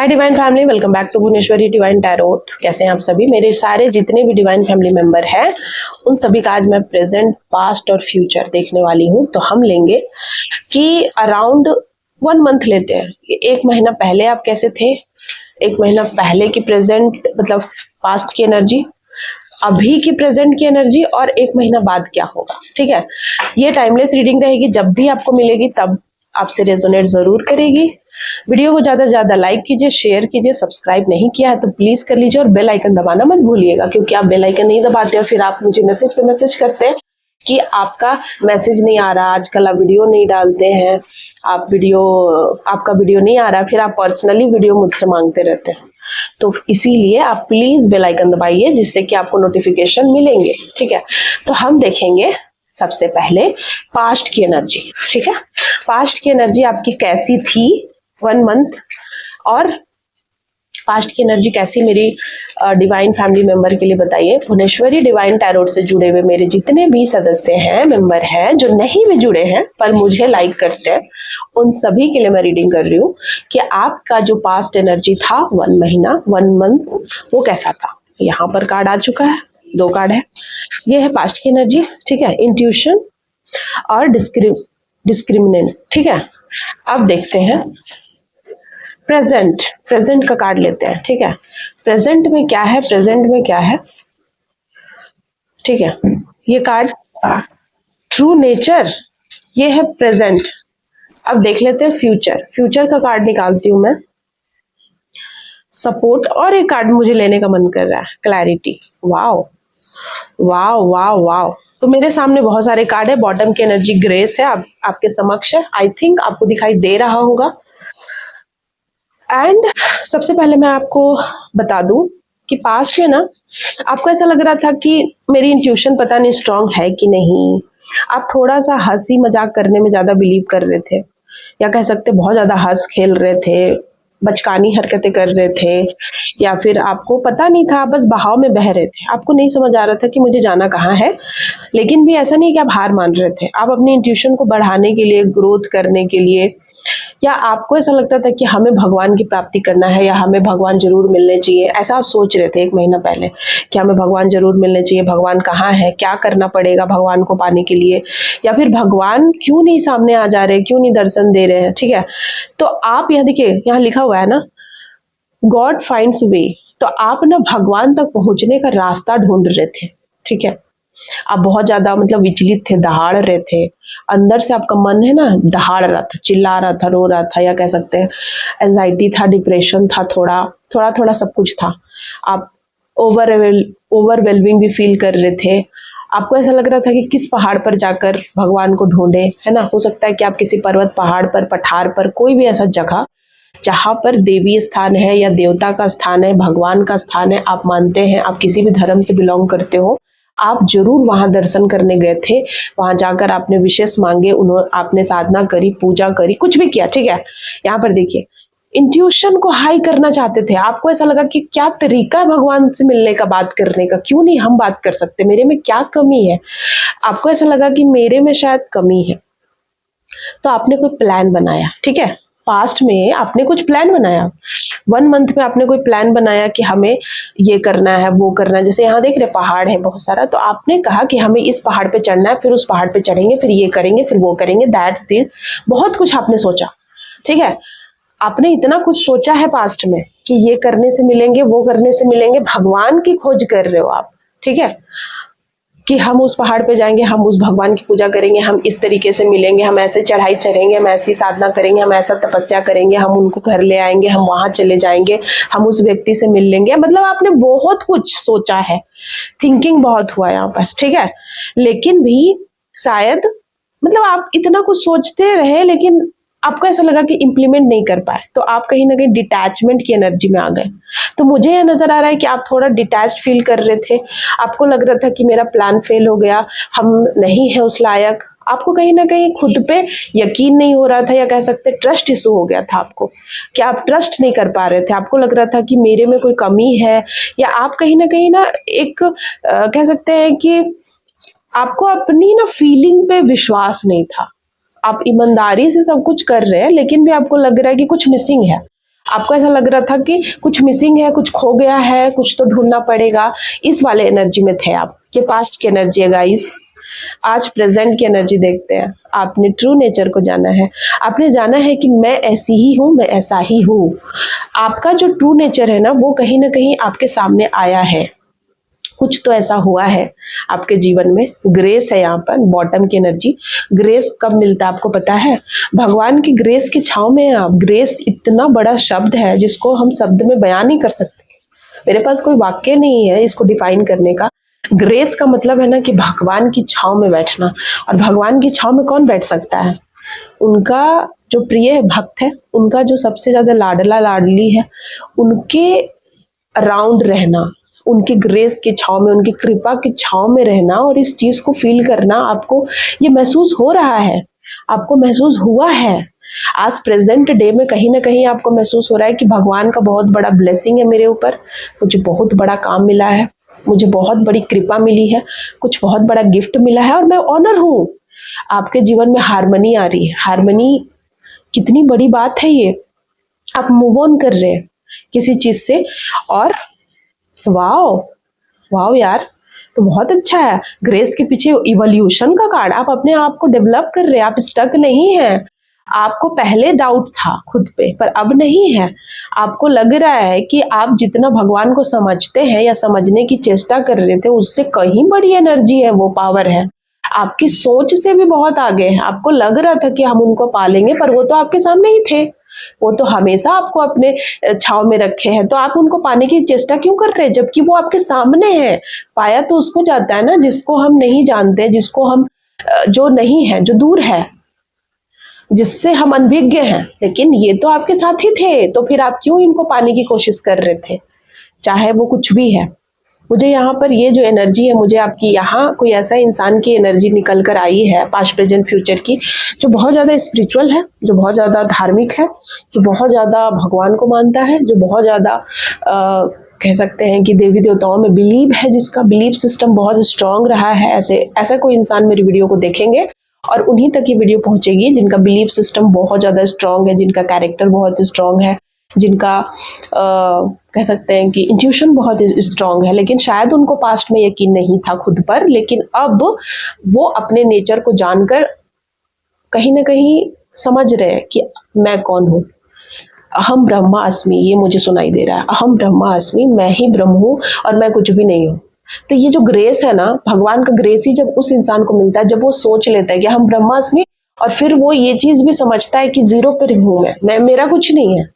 Hi divine family, welcome back to Bhuvaneshwari divine tarot. कैसे हैं आप सभी? मेरे सारे जितने भी डिवाइन फैमिली मेंबर हैं उन सभी का आज मैं प्रेजेंट, पास्ट और फ्यूचर देखने वाली हूँ। तो हम लेंगे कि अराउंड 1 मंथ लेते हैं। 1 महीना पहले आप कैसे थे, 1 महीना पहले की प्रेजेंट मतलब पास्ट की एनर्जी, अभी की प्रेजेंट की एनर्जी और 1 महीना बाद क्या होगा। ठीक है, ये टाइमलेस रीडिंग रहेगी। जब भी आपको मिलेगी तब आपसे रेजोनेट जरूर करेगी। वीडियो को ज्यादा से ज्यादा लाइक कीजिए, शेयर कीजिए। सब्सक्राइब नहीं किया है तो प्लीज कर लीजिए और बेल आइकन दबाना मत भूलिएगा, क्योंकि आप बेल आइकन नहीं दबाते हो फिर आप मुझे मैसेज पे मैसेज करते हैं कि आपका मैसेज नहीं आ रहा, आजकल आप वीडियो नहीं डालते हैं, आपका वीडियो नहीं आ रहा, फिर आप पर्सनली वीडियो मुझसे मांगते रहते हैं। तो इसीलिए आप प्लीज बेल आइकन दबाइए जिससे कि आपको नोटिफिकेशन मिलेंगे। ठीक है, तो हम देखेंगे सबसे पहले पास्ट की एनर्जी। ठीक है, पास्ट की एनर्जी आपकी कैसी थी 1 मंथ, और पास्ट की एनर्जी कैसी मेरी डिवाइन फैमिली मेंबर के लिए बताइए। भुवनेश्वरी डिवाइन टैरोट से जुड़े हुए मेरे जितने भी सदस्य हैं, मेंबर हैं, जो नहीं भी जुड़े हैं पर मुझे लाइक करते हैं, उन सभी के लिए मैं रीडिंग कर रही हूँ कि आपका जो पास्ट एनर्जी था 1 महीना 1 मंथ वो कैसा था। यहाँ पर कार्ड आ चुका है, 2 कार्ड है। ये है पास्ट की एनर्जी। ठीक है, इंट्यूशन और डिस्क्रिमिनेंट। ठीक है, अब देखते हैं प्रेजेंट का कार्ड लेते हैं। ठीक है, प्रेजेंट में क्या है, प्रेजेंट में क्या है। ठीक है, ये कार्ड ट्रू नेचर, ये है प्रेजेंट। अब देख लेते हैं फ्यूचर का कार्ड निकालती हूं मैं, सपोर्ट, और एक कार्ड मुझे लेने का मन कर रहा है, clarity. Wow wow wow wow. तो मेरे सामने बहुत सारे कार्ड है। बॉटम की एनर्जी ग्रेस है, आपके समक्ष है। आई थिंक आपको दिखाई दे रहा होगा। एंड सबसे पहले मैं आपको बता दूं कि पास्ट में ना आपको ऐसा लग रहा था कि मेरी इंट्यूशन पता नहीं स्ट्रांग है कि नहीं। आप थोड़ा सा हंसी मजाक करने में ज्यादा बिलीव कर रहे थे, या कह सकते बहुत ज्यादा हंस खेल रहे थे, बचकानी हरकतें कर रहे थे, या फिर आपको पता नहीं था, बस बहाव में बह रहे थे। आपको नहीं समझ आ रहा था कि मुझे जाना कहाँ है। लेकिन भी ऐसा नहीं कि आप हार मान रहे थे, आप अपनी इंट्यूशन को बढ़ाने के लिए, ग्रोथ करने के लिए, या आपको ऐसा लगता था कि हमें भगवान की प्राप्ति करना है या हमें भगवान जरूर मिलने चाहिए। ऐसा आप सोच रहे थे 1 महीना पहले कि हमें भगवान जरूर मिलने चाहिए, भगवान कहाँ है, क्या करना पड़ेगा भगवान को पाने के लिए, या फिर भगवान क्यों नहीं सामने आ जा रहे, क्यों नहीं दर्शन दे रहे हैं। ठीक है, तो आप यहाँ देखिए, यहाँ लिखा हुआ है ना, गॉड फाइंड्स वे। तो आप ना भगवान तक पहुंचने का रास्ता ढूंढ रहे थे। ठीक है, आप बहुत ज्यादा मतलब विचलित थे, दहाड़ रहे थे, अंदर से आपका मन है ना दहाड़ रहा था, चिल्ला रहा था, रो रहा था, या कह सकते हैं एंजाइटी था, डिप्रेशन था, थोड़ा सब कुछ था। आप ओवरवेलमिंग भी फील कर रहे थे। आपको ऐसा लग रहा था कि किस पहाड़ पर जाकर भगवान को ढूंढे, है ना। हो सकता है कि आप किसी पर्वत, पहाड़ पर, पठार पर, कोई भी ऐसा जगह जहां पर देवी स्थान है या देवता का स्थान है, भगवान का स्थान है, आप मानते हैं, आप किसी भी धर्म से बिलोंग करते हो, आप जरूर वहां दर्शन करने गए थे। वहां जाकर आपने विशेष मांगे, आपने साधना करी, पूजा करी, कुछ भी किया। ठीक है, यहाँ पर देखिए, इंट्यूशन को हाई करना चाहते थे। आपको ऐसा लगा कि क्या तरीका है भगवान से मिलने का, बात करने का, क्यों नहीं हम बात कर सकते, मेरे में क्या कमी है। आपको ऐसा लगा कि मेरे में शायद कमी है, तो आपने कोई प्लान बनाया। ठीक है, पास्ट में आपने कुछ प्लान बनाया, 1 मंथ में आपने कोई प्लान बनाया कि हमें ये करना है, वो करना है। जैसे यहाँ देख रहे पहाड़ है बहुत सारा, तो आपने कहा कि हमें इस पहाड़ पे चढ़ना है, फिर उस पहाड़ पे चढ़ेंगे, फिर ये करेंगे, फिर वो करेंगे, दैट्स दिस। बहुत कुछ आपने सोचा। ठीक है, आपने इतना कुछ सोचा है पास्ट में कि ये करने से मिलेंगे, वो करने से मिलेंगे, भगवान की खोज कर रहे हो आप। ठीक है, कि हम उस पहाड़ पे जाएंगे, हम उस भगवान की पूजा करेंगे, हम इस तरीके से मिलेंगे, हम ऐसे चढ़ाई चढ़ेंगे, हम ऐसी साधना करेंगे, हम ऐसा तपस्या करेंगे, हम उनको घर ले आएंगे, हम वहां चले जाएंगे, हम उस व्यक्ति से मिल लेंगे। मतलब आपने बहुत कुछ सोचा है, थिंकिंग बहुत हुआ यहाँ पर। ठीक है, लेकिन भी शायद मतलब आप इतना कुछ सोचते रहे, लेकिन आपको ऐसा लगा कि इम्प्लीमेंट नहीं कर पाए, तो आप कहीं ना कहीं डिटैचमेंट की एनर्जी में आ गए। तो मुझे यह नजर आ रहा है कि आप थोड़ा डिटैच्ड फील कर रहे थे। आपको लग रहा था कि मेरा प्लान फेल हो गया, हम नहीं है उस लायक। आपको कहीं ना कहीं खुद पे यकीन नहीं हो रहा था, या कह सकते ट्रस्ट इशू हो गया था आपको, कि आप ट्रस्ट नहीं कर पा रहे थे। आपको लग रहा था कि मेरे में कोई कमी है, या आप कहीं ना एक कह सकते हैं कि आपको अपनी ना फीलिंग पे विश्वास नहीं था। आप ईमानदारी से सब कुछ कर रहे हैं, लेकिन भी आपको लग रहा है कि कुछ मिसिंग है। आपको ऐसा लग रहा था कि कुछ मिसिंग है, कुछ खो गया है, कुछ तो ढूंढना पड़ेगा, इस वाले एनर्जी में थे आप। ये पास्ट की एनर्जी है गाइस। आज प्रेजेंट की एनर्जी देखते हैं। आपने ट्रू नेचर को जाना है, आपने जाना है कि मैं ऐसी ही हूँ, मैं ऐसा ही हूँ। आपका जो ट्रू नेचर है ना, वो कहीं ना कहीं आपके सामने आया है। कुछ तो ऐसा हुआ है आपके जीवन में। ग्रेस है यहाँ पर, बॉटम की एनर्जी। ग्रेस कब मिलता है आपको पता है? भगवान की ग्रेस की छाव में है आप। ग्रेस इतना बड़ा शब्द है जिसको हम शब्द में बयान नहीं कर सकते। मेरे पास कोई वाक्य नहीं है इसको डिफाइन करने का। ग्रेस का मतलब है ना कि भगवान की छाव में बैठना। और भगवान की छाव में कौन बैठ सकता है? उनका जो प्रिय भक्त है, उनका जो सबसे ज्यादा लाडला लाडली है, उनके अराउंड रहना, उनकी ग्रेस की छाव में, उनकी कृपा की छाव में रहना और इस चीज को फील करना। आपको ये महसूस हो रहा है, आपको महसूस हुआ है। आज प्रेजेंट डे में कहीं ना कहीं आपको महसूस हो रहा है कि भगवान का बहुत बड़ा ब्लेसिंग है मेरे ऊपर, मुझे बहुत बड़ा काम मिला है, मुझे बहुत बड़ी कृपा मिली है, कुछ बहुत बड़ा गिफ्ट मिला है और मैं ऑनर हूँ। आपके जीवन में हार्मनी आ रही है। हार्मनी कितनी बड़ी बात है ये। आप मूव ऑन कर रहे हैं किसी चीज से और वाओ वाओ यार, तो बहुत अच्छा है। ग्रेस के पीछे इवोल्यूशन का कार्ड। आप अपने आप को डेवलप कर रहे हैं, आप स्टक नहीं है। आपको पहले डाउट था खुद पे, पर अब नहीं है। आपको लग रहा है कि आप जितना भगवान को समझते हैं या समझने की चेष्टा कर रहे थे, उससे कहीं बड़ी एनर्जी है, वो पावर है। आपकी सोच से भी बहुत आगे है। आपको लग रहा था कि हम उनको पालेंगे, पर वो तो आपके सामने ही थे। वो तो हमेशा आपको अपने छाव में रखे हैं, तो आप उनको पाने की चेष्टा क्यों कर रहे हैं जबकि वो आपके सामने है? पाया तो उसको जाता है ना जिसको हम नहीं जानते, जिसको हम जो नहीं है, जो दूर है, जिससे हम अनभिज्ञ हैं। लेकिन ये तो आपके साथ ही थे, तो फिर आप क्यों इनको पाने की कोशिश कर रहे थे, चाहे वो कुछ भी है? मुझे यहाँ पर ये जो एनर्जी है, मुझे आपकी यहाँ कोई ऐसा इंसान की एनर्जी निकल कर आई है पास्ट प्रेजेंट फ्यूचर की, जो बहुत ज़्यादा स्पिरिचुअल है, जो बहुत ज़्यादा धार्मिक है, जो बहुत ज़्यादा भगवान को मानता है, जो बहुत ज़्यादा कह सकते हैं कि देवी देवताओं में बिलीव है, जिसका बिलीव सिस्टम बहुत स्ट्रांग रहा है। ऐसा कोई इंसान मेरी वीडियो को देखेंगे और उन्हीं तक ये वीडियो पहुंचेगी जिनका बिलीव सिस्टम बहुत ज़्यादा स्ट्रांग है, जिनका कैरेक्टर बहुत स्ट्रांग है, जिनका कह सकते हैं कि इंट्यूशन बहुत स्ट्रांग है। लेकिन शायद उनको पास्ट में यकीन नहीं था खुद पर, लेकिन अब वो अपने नेचर को जानकर कहीं ना कहीं समझ रहे हैं कि मैं कौन हूँ। अहम ब्रह्मास्मि, ये मुझे सुनाई दे रहा है। अहम ब्रह्मास्मि, मैं ही ब्रह्म हूँ और मैं कुछ भी नहीं हूँ। तो ये जो ग्रेस है ना, भगवान का ग्रेस ही जब उस इंसान को मिलता है जब वो सोच लेता है कि हम ब्रह्मास्मि, और फिर वो ये चीज भी समझता है कि जीरो पर हूँ मैं मेरा कुछ नहीं है,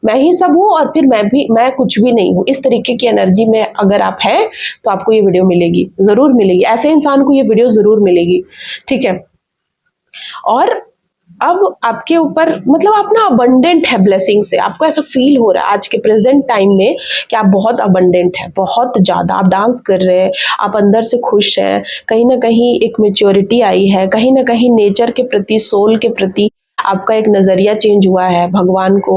मैं ही सब हूँ और फिर मैं कुछ भी नहीं हूँ। इस तरीके की एनर्जी में अगर आप हैं तो आपको ये वीडियो मिलेगी, जरूर मिलेगी। ऐसे इंसान को ये वीडियो जरूर मिलेगी, ठीक है। और अब आपके ऊपर मतलब आप ना अबंडेंट है ब्लेसिंग से। आपको ऐसा फील हो रहा है आज के प्रेजेंट टाइम में कि आप बहुत अबंडेंट है, बहुत ज्यादा। आप डांस कर रहे हैं, आप अंदर से खुश हैं, कहीं ना कहीं एक मेच्योरिटी आई है, कहीं ना कहीं नेचर के प्रति, सोल के प्रति आपका एक नजरिया चेंज हुआ है। भगवान को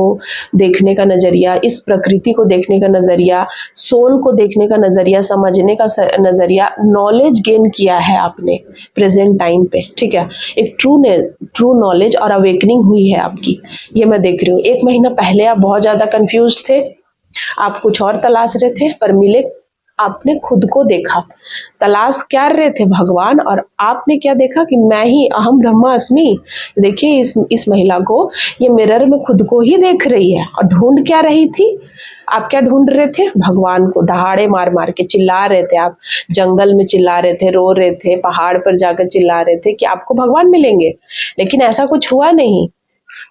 देखने का नजरिया, इस प्रकृति को देखने का नजरिया, सोल को देखने का नजरिया, समझने का नजरिया, नॉलेज गेन किया है आपने प्रेजेंट टाइम पे, ठीक है। एक ट्रू नॉलेज और अवेकनिंग हुई है आपकी, ये मैं देख रही हूँ। 1 महीना पहले आप बहुत ज्यादा कंफ्यूज थे, आप कुछ और तलाश रहे थे, पर मिले, आपने खुद को देखा। तलाश क्या रहे थे? भगवान। और आपने क्या देखा कि मैं ही अहम ब्रह्मास्मि। देखिए इस महिला को, ये मिरर में खुद को ही देख रही है और ढूंढ क्या रही थी? आप क्या ढूंढ रहे थे? भगवान को। दहाड़े मार मार के चिल्ला रहे थे आप, जंगल में चिल्ला रहे थे, रो रहे थे, पहाड़ पर जाकर चिल्ला रहे थे कि आपको भगवान मिलेंगे। लेकिन ऐसा कुछ हुआ नहीं।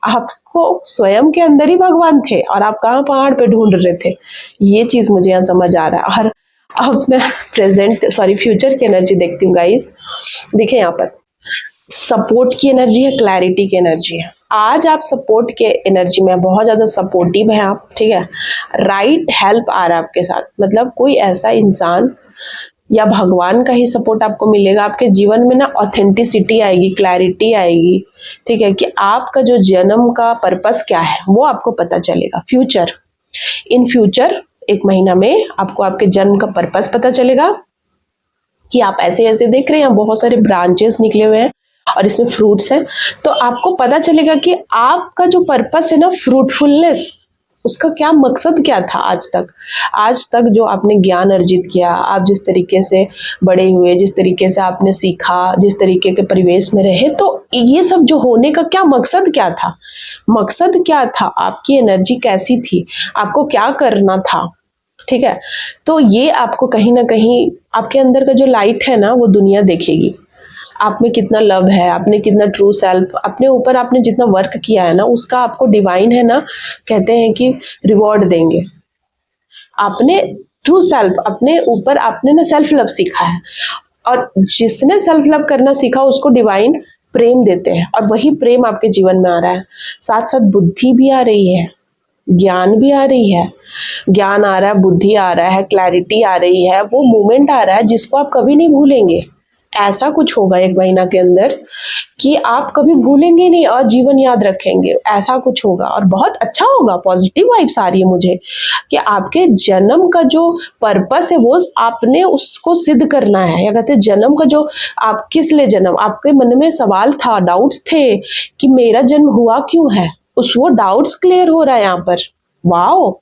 आपको स्वयं के अंदर ही भगवान थे और आप कहाँ पहाड़ पे ढूंढ रहे थे। ये चीज मुझे यहाँ समझ आ रहा है। और अब मैं फ्यूचर की एनर्जी देखती हूँ गाइस। देखिए यहाँ पर सपोर्ट की एनर्जी है, क्लैरिटी की एनर्जी है। आज आप सपोर्ट के एनर्जी में बहुत ज्यादा सपोर्टिव है आप, ठीक है। राइट हेल्प आ रहा है आपके साथ, मतलब कोई ऐसा इंसान या भगवान का ही सपोर्ट आपको मिलेगा। आपके जीवन में ना ऑथेंटिसिटी आएगी, क्लैरिटी आएगी, ठीक है, कि आपका जो जन्म का पर्पस क्या है वो आपको पता चलेगा। इन फ्यूचर 1 महीना में आपको आपके जन्म का पर्पस पता चलेगा कि आप ऐसे ऐसे देख रहे हैं, बहुत सारे ब्रांचेस निकले हुए हैं और इसमें फ्रूट्स हैं। तो आपको पता चलेगा कि आपका जो पर्पस है ना, फ्रूटफुलनेस, उसका क्या मकसद क्या था आज तक जो आपने ज्ञान अर्जित किया, आप जिस तरीके से बड़े हुए, जिस तरीके से आपने सीखा, जिस तरीके के परिवेश में रहे, तो ये सब जो होने का क्या मकसद क्या था? मकसद क्या था? आपकी एनर्जी कैसी थी? आपको क्या करना था? ठीक है, तो ये आपको कहीं ना कहीं आपके अंदर का जो लाइट है ना, वो दुनिया देखेगी। आप में कितना लव है, आपने कितना ट्रू सेल्फ, अपने ऊपर आपने जितना वर्क किया है ना, उसका आपको डिवाइन है ना, कहते हैं कि रिवॉर्ड देंगे। आपने ट्रू सेल्फ, अपने ऊपर आपने ना सेल्फ लव सीखा है, और जिसने सेल्फ लव करना सीखा उसको डिवाइन प्रेम देते हैं, और वही प्रेम आपके जीवन में आ रहा है। साथ साथ बुद्धि भी आ रही है, ज्ञान भी आ रही है, ज्ञान आ रहा है, बुद्धि आ रहा है, क्लैरिटी आ रही है, वो मोमेंट आ रहा है जिसको आप कभी नहीं भूलेंगे। ऐसा कुछ होगा 1 महीना के अंदर कि आप कभी भूलेंगे नहीं और जीवन याद रखेंगे। ऐसा कुछ होगा और बहुत अच्छा होगा। पॉजिटिव वाइब्स आ रही है मुझे कि आपके जन्म का जो पर्पस है वो आपने उसको सिद्ध करना है। या कहते हैं जन्म का जो आप किस लिए जन्म, आपके मन में सवाल था, डाउट्स थे कि मेरा जन्म हुआ क्यों है, वो डाउट्स क्लियर हो रहा है यहाँ पर। वाओ,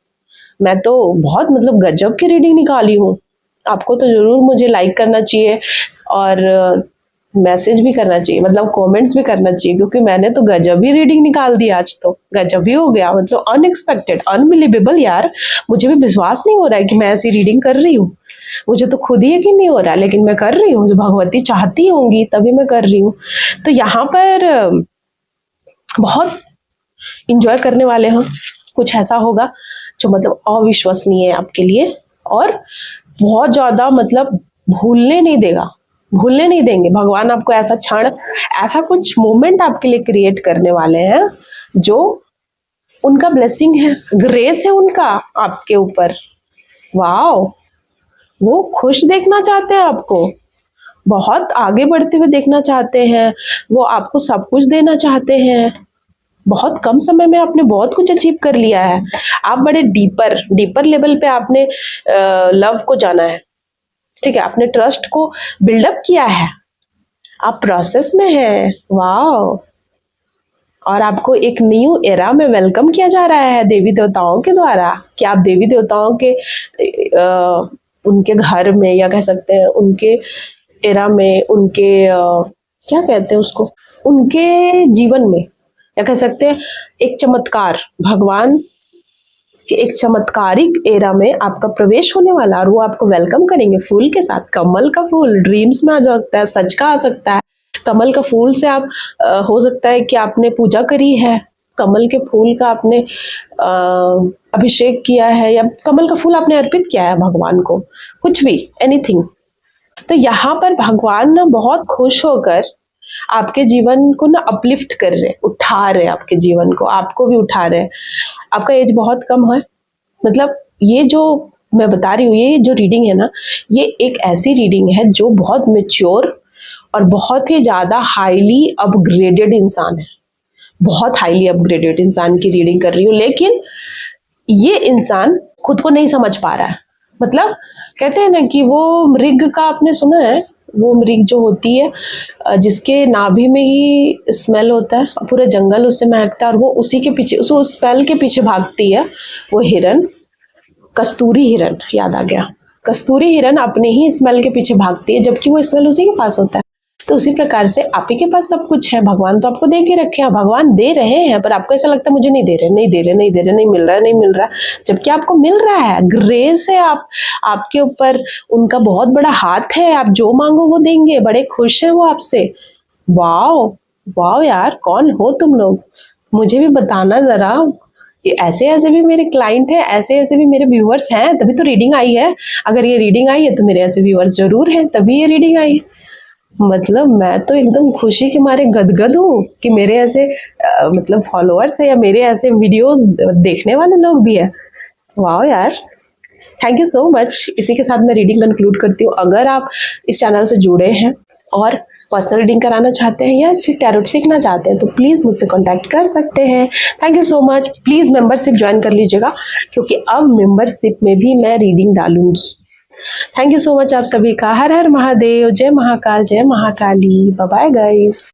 मैं तो बहुत मतलब गजब की रीडिंग निकाली हूँ। आपको तो जरूर मुझे लाइक करना चाहिए और मैसेज भी करना चाहिए, मतलब कमेंट्स भी करना चाहिए, क्योंकि मैंने तो गजब ही रीडिंग निकाल दी आज। तो गजब ही हो गया, मतलब अनएक्सपेक्टेड, अनबिलीवेबल यार। मुझे भी विश्वास नहीं हो रहा है कि मैं ऐसी रीडिंग कर रही हूँ। मुझे तो खुद ही यकीन नहीं हो रहा है, लेकिन मैं कर रही हूँ। जो भगवती चाहती होंगी तभी मैं कर रही हूँ। तो यहाँ पर बहुत इंजॉय करने वाले हैं। कुछ ऐसा होगा जो मतलब अविश्वसनीय है आपके लिए, और बहुत ज्यादा मतलब भूलने नहीं देंगे। भगवान आपको ऐसा क्षण, ऐसा कुछ मोमेंट आपके लिए क्रिएट करने वाले हैं जो उनका ब्लेसिंग है, ग्रेस है उनका आपके ऊपर। वाओ, वो खुश देखना चाहते हैं आपको, बहुत आगे बढ़ते हुए देखना चाहते हैं, वो आपको सब कुछ देना चाहते हैं। बहुत कम समय में आपने बहुत कुछ अचीव कर लिया है। आप बड़े डीपर लेवल पे आपने लव को जाना है, ठीक है, आपने ट्रस्ट को बिल्डअप किया है, आप प्रोसेस में हैं। वाओ, और आपको एक न्यू एरा में वेलकम किया जा रहा है देवी देवताओं के द्वारा, कि आप देवी देवताओं के उनके घर में, या कह सकते हैं उनके एरा में, उनके क्या कहते हैं उसको, उनके जीवन में, या कह सकते हैं एक चमत्कार, भगवान के एक चमत्कारिक एरा में आपका प्रवेश होने वाला, और वो आपको वेलकम करेंगे फूल के साथ। कमल का फूल ड्रीम्स में आ सकता है, सच का आ सकता है। कमल का फूल से आप हो सकता है कि आपने पूजा करी है, कमल के फूल का आपने अभिषेक किया है, या कमल का फूल आपने अर्पित किया है भगवान को, कुछ भी, एनीथिंग। तो यहाँ पर भगवान ना बहुत खुश होकर आपके जीवन को ना अपलिफ्ट कर रहे, उठा रहे आपके जीवन को, आपको भी उठा रहे। आपका एज बहुत कम है, मतलब ये जो मैं बता रही हूँ, ये जो रीडिंग है ना, ये एक ऐसी रीडिंग है जो बहुत मेच्योर और बहुत ही ज्यादा हाईली अपग्रेडेड इंसान है। बहुत हाईली अपग्रेडेड इंसान की रीडिंग कर रही हूँ, लेकिन ये इंसान खुद को नहीं समझ पा रहा है। मतलब कहते हैं ना कि वो मृग का, आपने सुना है, वो मृग जो होती है जिसके नाभि में ही स्मेल होता है, पूरा जंगल उससे महकता है, और वो उसी के पीछे, उस स्मेल के पीछे भागती है। वो हिरन, कस्तूरी हिरन, याद आ गया, कस्तूरी हिरन अपने ही स्मेल के पीछे भागती है, जबकि वो स्मेल उसी के पास होता है। तो उसी प्रकार से आप ही के पास सब कुछ है, भगवान तो आपको दे के रखे हैं, भगवान दे रहे हैं, पर आपको ऐसा लगता है मुझे नहीं दे रहे, नहीं मिल रहा, जबकि आपको मिल रहा है। ग्रेस है आपके ऊपर, उनका बहुत बड़ा हाथ है, आप जो मांगो वो देंगे, बड़े खुश है वो आपसे। वाओ वाओ यार, कौन हो तुम लोग, मुझे भी बताना जरा। ये ऐसे भी मेरे क्लाइंट हैं, ऐसे भी मेरे व्यूअर्स हैं, तभी तो रीडिंग आई है। अगर ये रीडिंग आई है तो मेरे ऐसे व्यूअर्स जरूर हैं, तभी ये रीडिंग आई है। मतलब मैं तो एकदम खुशी के मारे गदगद हूँ कि मेरे ऐसे मतलब फॉलोअर्स है, या मेरे ऐसे वीडियोस देखने वाले लोग भी है। वाह यार, थैंक यू सो मच। इसी के साथ मैं रीडिंग कंक्लूड करती हूँ। अगर आप इस चैनल से जुड़े हैं और पर्सनल रीडिंग कराना चाहते हैं या फिर टैरोट सीखना चाहते हैं तो प्लीज़ मुझसे कांटेक्ट कर सकते हैं। Thank you so much. Please membership join कर लीजिएगा, क्योंकि अब मेंबरशिप में भी मैं रीडिंग डालूंगी। थैंक यू सो मच आप सभी का। हर हर महादेव, जय महाकाल, जय महाकाली। Bye bye guys.